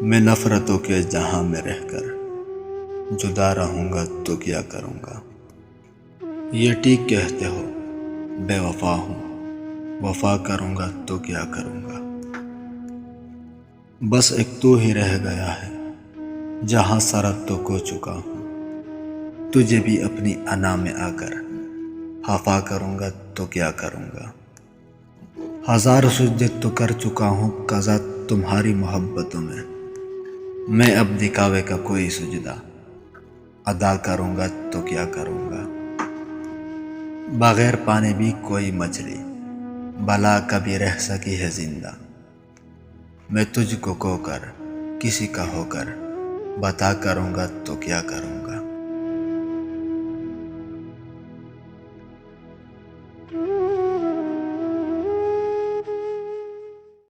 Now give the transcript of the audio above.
मैं नफ़रतों के जहां में रहकर जुदा रहूंगा तो क्या करूंगा। ये ठीक कहते हो बेवफा हूँ, वफा करूंगा तो क्या करूंगा। बस एक तू ही रह गया है जहां सरहदों को चुका हूँ। तुझे भी अपनी अना में आकर खफा करूंगा तो क्या करूंगा। हजार सुजदे तो कर चुका हूँ कज़ा तुम्हारी मोहब्बतों में। मैं अब दिखावे का कोई सुजदा अदा करूंगा तो क्या करूंगा। बगैर पानी भी कोई मछली भला कभी रह सकी है जिंदा। मैं तुझको खोकर किसी का होकर बता करूंगा तो क्या करूंगा।